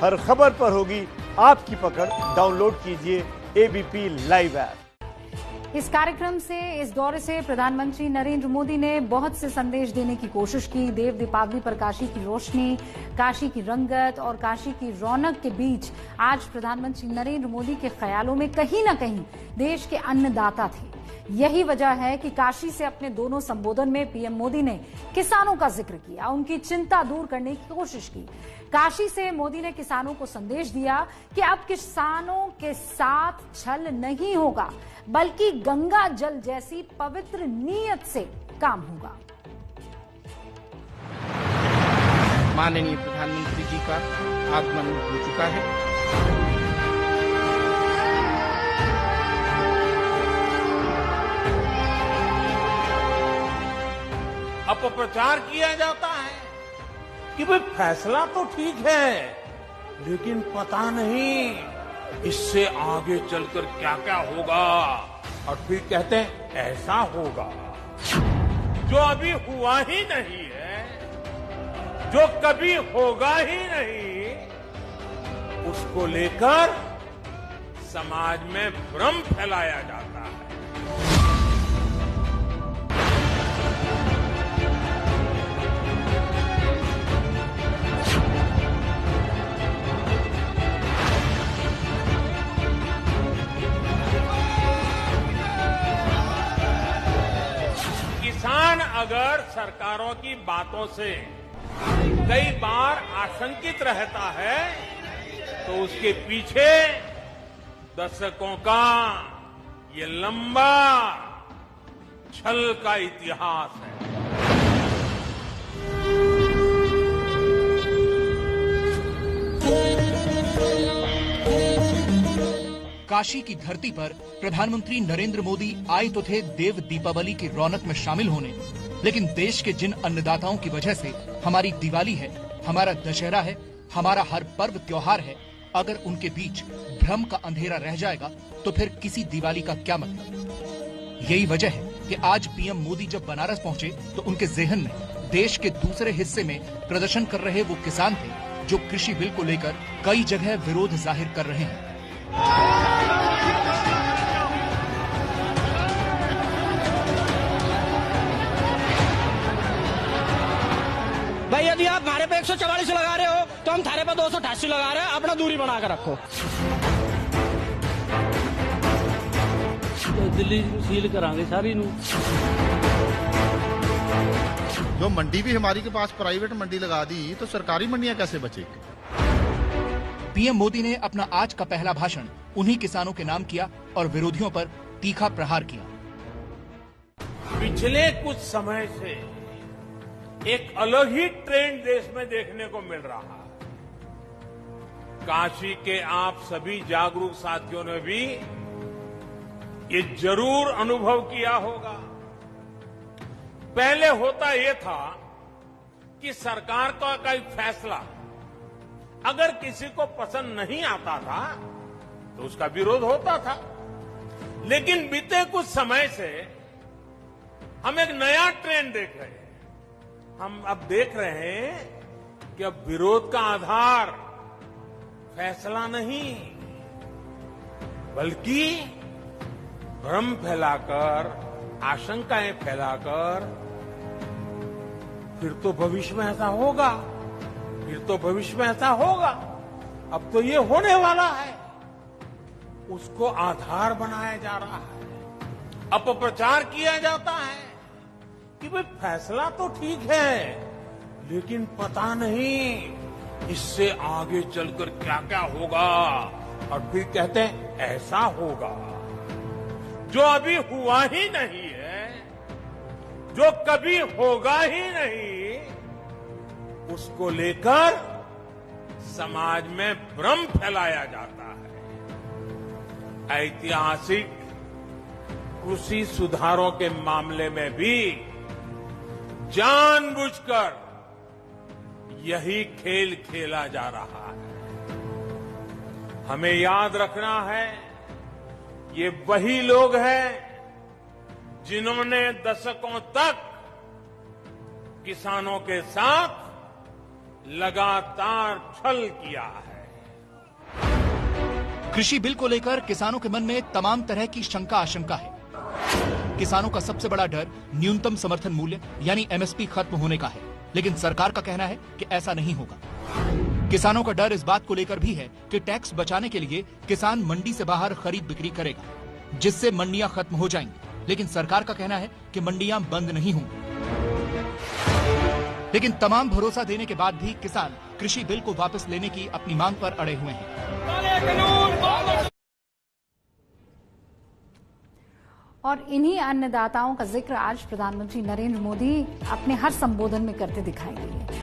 हर खबर पर होगी आपकी पकड़। डाउनलोड कीजिए एबीपी लाइव ऐप। इस कार्यक्रम से, इस दौरे से प्रधानमंत्री नरेंद्र मोदी ने बहुत से संदेश देने की कोशिश की। देव दीपावली पर काशी की रोशनी, काशी की रंगत और काशी की रौनक के बीच आज प्रधानमंत्री नरेंद्र मोदी के ख्यालों में कहीं न कहीं देश के अन्नदाता थे। यही वजह है कि काशी से अपने दोनों संबोधन में पीएम मोदी ने किसानों का जिक्र किया, उनकी चिंता दूर करने की कोशिश की। काशी से मोदी ने किसानों को संदेश दिया कि अब किसानों के साथ छल नहीं होगा, बल्कि गंगा जल जैसी पवित्र नीयत से काम होगा। माननीय प्रधानमंत्री जी का आगमन हो चुका है। अपप्रचार किया जाता है कि भाई फैसला तो ठीक है, लेकिन पता नहीं इससे आगे चलकर क्या क्या होगा, और फिर कहते हैं ऐसा होगा। जो अभी हुआ ही नहीं है, जो कभी होगा ही नहीं, उसको लेकर समाज में भ्रम फैलाया जाता है। किसान अगर सरकारों की बातों से कई बार आशंकित रहता है, तो उसके पीछे दशकों का ये लंबा छल का इतिहास है। काशी की धरती पर प्रधानमंत्री नरेंद्र मोदी आए तो थे देव दीपावली की रौनक में शामिल होने, लेकिन देश के जिन अन्नदाताओं की वजह से हमारी दिवाली है, हमारा दशहरा है, हमारा हर पर्व त्योहार है, अगर उनके बीच भ्रम का अंधेरा रह जाएगा तो फिर किसी दिवाली का क्या मतलब। यही वजह है कि आज पीएम मोदी जब बनारस पहुंचे तो उनके जेहन में देश के दूसरे हिस्से में प्रदर्शन कर रहे वो किसान थे जो कृषि बिल को लेकर कई जगह विरोध जाहिर कर रहे हैं। भाई यदि आप हमारे पे 144 लगा रहे हो तो हम थारे पे 288 लगा रहे हैं। अपना दूरी बना कर रखो। तो दिल्ली सील करांगे सारी नू। जो मंडी भी हमारी के पास प्राइवेट मंडी लगा दी तो सरकारी मंडियां कैसे बचेगी। पीएम मोदी ने अपना आज का पहला भाषण उन्हीं किसानों के नाम किया और विरोधियों पर तीखा प्रहार किया। पिछले कुछ समय से एक अलग ही ट्रेंड देश में देखने को मिल रहा है। काशी के आप सभी जागरूक साथियों ने भी ये जरूर अनुभव किया होगा। पहले होता यह था कि सरकार का कोई फैसला अगर किसी को पसंद नहीं आता था तो उसका विरोध होता था, लेकिन बीते कुछ समय से हम एक नया ट्रेंड देख रहे हैं। हम अब देख रहे हैं कि अब विरोध का आधार फैसला नहीं, बल्कि भ्रम फैलाकर, आशंकाएं फैलाकर, फिर तो भविष्य में ऐसा होगा, फिर तो भविष्य में ऐसा होगा, अब तो ये होने वाला है, उसको आधार बनाया जा रहा है। अपप्रचार किया जाता है कि भाई फैसला तो ठीक है, लेकिन पता नहीं इससे आगे चलकर क्या क्या होगा, और फिर कहते हैं ऐसा होगा। जो अभी हुआ ही नहीं है, जो कभी होगा ही नहीं, उसको लेकर समाज में भ्रम फैलाया जाता है। ऐतिहासिक कृषि सुधारों के मामले में भी जानबूझकर यही खेल खेला जा रहा है। हमें याद रखना है, ये वही लोग हैं जिन्होंने दशकों तक किसानों के साथ लगातार छल किया है। कृषि बिल को लेकर किसानों के मन में तमाम तरह की शंका आशंका है। किसानों का सबसे बड़ा डर न्यूनतम समर्थन मूल्य यानी एमएसपी खत्म होने का है, लेकिन सरकार का कहना है कि ऐसा नहीं होगा। किसानों का डर इस बात को लेकर भी है कि टैक्स बचाने के लिए किसान मंडी से बाहर खरीद बिक्री करेगा, जिससे मंडियां खत्म हो जाएंगी। लेकिन सरकार का कहना है कि मंडियां बंद नहीं होंगी। लेकिन तमाम भरोसा देने के बाद भी किसान कृषि बिल को वापस लेने की अपनी मांग पर अड़े हुए हैं। और इन्हीं अन्नदाताओं का जिक्र आज प्रधानमंत्री नरेंद्र मोदी अपने हर संबोधन में करते दिखाई दिए।